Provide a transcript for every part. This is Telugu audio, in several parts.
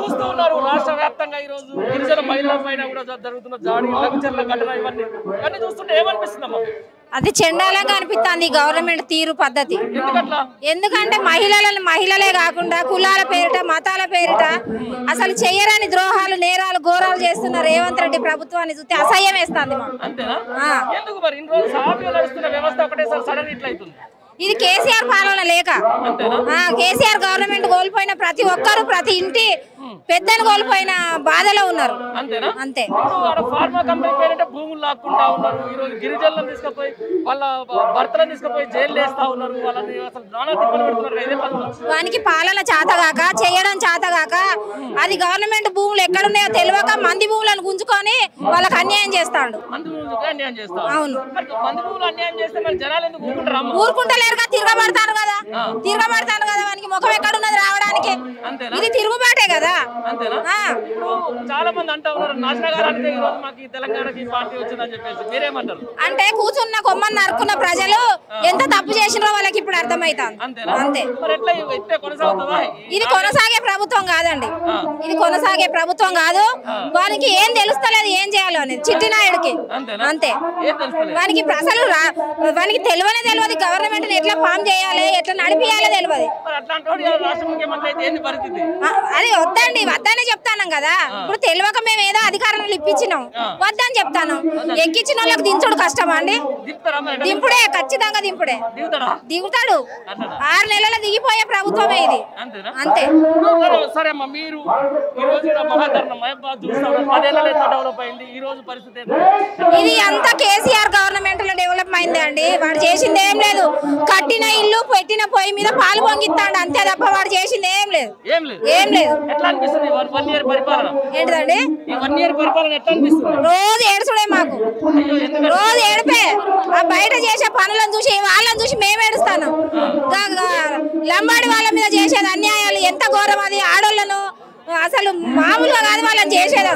చూస్తూ ఉన్నారు రాష్ట్ర వ్యాప్తంగా ఈ రోజు గిరిజన మహిళల పైన కూడా జరుగుతున్న జాడి లగ్చర్ల ఘటన ఇవన్నీ చూస్తుంటే ఏమనిపిస్తుందమ్మా? అది చెండాలంగా అనిపిస్తుంది గవర్నమెంట్ తీరు పద్ధతి. ఎందుకంటే మహిళలే కాకుండా కులాల పేరిట మతాల పేరిట అసలు చెయ్యరాని ద్రోహాలు నేరాలు ఘోరాలు చేస్తున్న రేవంత్ రెడ్డి ప్రభుత్వాన్ని చూస్తే అసహ్యం వేస్తుంది. ఇది కేసీఆర్ పాలన లేక కేసీఆర్ గవర్నమెంట్ కోల్పోయిన ప్రతి ఒక్కరు ప్రతి ఇంటి పెద్దను కోల్పోయిన బాధలో ఉన్నారు. అంతే. ఫార్మా కంపెనీ పేరంటే భూములు లాక్కుంటా ఉన్నారు. ఈ రోజు గిరిజనులను తీసుకుపోయి వాళ్ళ భర్తలను తీసుకుపోయి జైలు వేస్తా ఉన్నారు. వాళ్ళని అసలు నానా తిప్పలు పెడుతున్నారు. వానికి పాలన చేతగాక చేయడం చేతగాక అది గవర్నమెంట్ భూములు ఎక్కడున్నాయో తెలియక మంది భూములను గుంజుకొని వాళ్ళకి అన్యాయం చేస్తాడు. అవును. ఊరుకుంటలేరుగా తిరగబడతాను కదా వానికి ముఖం ఎక్కడున్నది రావడానికి. ఇది తిరుగుబాటే కదా. చాలా మంది అంటా ఉన్నారు నాశనగారానికి ఈ రోజు మాకు తెలంగాణకి పార్టీ వచ్చిందని చెప్పేసి మీరేమంటారు? అంటే కూర్చున్న కొమ్మని నరుకున్న ప్రజలు ఎంత తప్పు చేసినో వాళ్ళకి ఇప్పుడు అర్థమైతుంది. అంతే. ఇది కొనసాగే ప్రభుత్వం కాదండి. ఇది కొనసాగే ప్రభుత్వం కాదు. వానికి ఏం తెలుస్తలేదు ఏం చేయాలో అనేది చిట్టినాయుడికి. అంతే. వానికి అసలు వానికి తెలియదు గవర్నమెంట్ ఎట్లా ఫామ్ చేయాలి ఎట్లా నడిపియాలో తెలియదు. అది వద్దని చెప్తాను కదా. ఇప్పుడు తెలియక మేము ఏదో అధికారులు ఇప్పించినాం వద్దని చెప్తాను. ఎక్కించిన వాళ్ళకి దించుడు కష్టమా అండి? దింపుడే, ఖచ్చితంగా దింపుడే. దిగుతాడు. 6 నెలల దిగిపోయే ప్రభుత్వమే ఇది. అంతే. సరే అమ్మా, మీరు ఇది అంతా కేసీఆర్ గవర్నమెంట్ లో డెవలప్ అయింది అండి. వాడు చేసింది ఏం లేదు. కట్టిన ఇల్లు పెట్టిన పొయ్యి మీద పాలు పొంగిస్తాడు అంతే తప్ప వాడు చేసింది ఏం లేదు. ఏంటిదండి? రోజు ఏడుచుడే మాకు. రోజు ఏడిపే. ఆ బయట చేసే పనులను చూసి వాళ్ళని చూసి మేము ఏడుస్తాను. లంబాడి వాళ్ళ మీద చేసేది అన్యాయాలు ఎంత ఘోరం. అది ఆడోళ్ళను అసలు మామూలుగా కాదు వాళ్ళని చేసేది.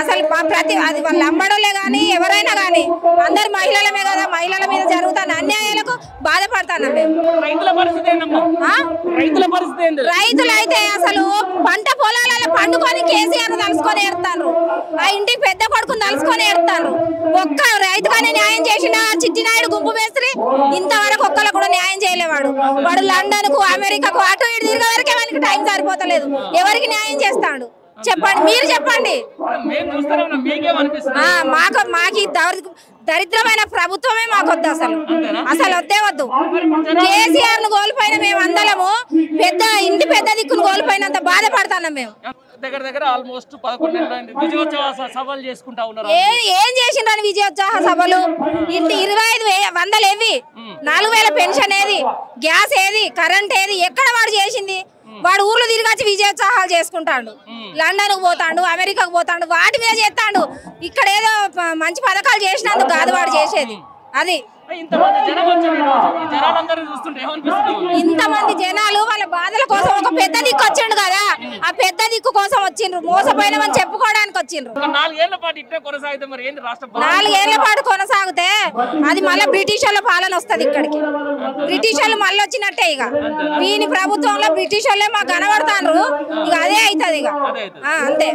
అసలు ప్రతి అది వాళ్ళ లంబాడోళ్ళే కానీ ఎవరైనా కానీ అందరు మహిళలమే కదా. మహిళల మీద జరుగుతున్న అన్యాయాలకు బాధపడతాను మేము. రైతులైతే అసలు పంట పొలాలలో పండుకొని కేసీఆర్ తలుసుకొని ఏడుతారు. ఆ ఇంటికి పెద్ద కొడుకుని తలుసుకొని ఏడుతారు. ఒక్క రైతుగానే న్యాయం చేసిన చిట్టినాయుడు గుంపు మేస్త్రి ఇంతవరకు ఒక్కళ్ళు కూడా న్యాయం చేయలేవాడు. వాడు లండన్ కు అమెరికాకు అటు ఇటు తిరిగే వరకే వానికి టైం సరిపోతలేదు. ఎవరికి న్యాయం చేస్తాడు చెప్పండి? మీరు చెప్పండి. మాకు దరిద్రమైన ప్రభుత్వమే మాకు వద్దు. అసలు వద్దే వద్దు. కేసీఆర్ ను కోల్పోయిన మేము అందరము ఇంటి పెద్ద దిక్కును కోల్పోయినంత బాధపడతాం మేము. దగ్గర ఆల్మోస్ట్ 11 విజయోత్సవ సభలు చేసుకుంటా ఉన్నారు. ఏం చేసిండ్రని విజయోత్సవ సభలు? ఇంటి 25,100 ఏవి, 4,000 పెన్షన్ ఏది, గ్యాస్ ఏది, కరెంట్ ఏది, ఎక్కడ వాడు చేసింది? వాడు ఊర్లో తిరిగొచ్చి విజయోత్సవాలు చేసుకుంటాడు. లండన్ కు పోతాడు, అమెరికాకు పోతాడు, వాటి మీద చేస్తాడు. ఇక్కడ ఏదో మంచి పథకాలు చేసినందుకు కాదు వాడు చేసేది. అది ఇంతమంది జనాలు వాళ్ళ బాధల కోసం ఒక పెద్ద దిక్కు వచ్చిండు కదా. ఆ పెద్ద దిక్కు కోసం వచ్చిండ్రు. మోసపోయినమని చెప్పుకోవడానికి వచ్చిండ్రు. 4 ఏళ్ల పాటు కొనసాగితే అది మళ్ళీ బ్రిటిష్ వాళ్ళ పాలన వస్తుంది ఇక్కడికి. బ్రిటిష్ వాళ్ళు మళ్ళీ వచ్చినట్టే. ఇక వీని ప్రభుత్వంలో బ్రిటిష్ వాళ్ళే మాకు కనబడతాండ్రు. ఇక అదే అవుతుంది. ఇక అంతే.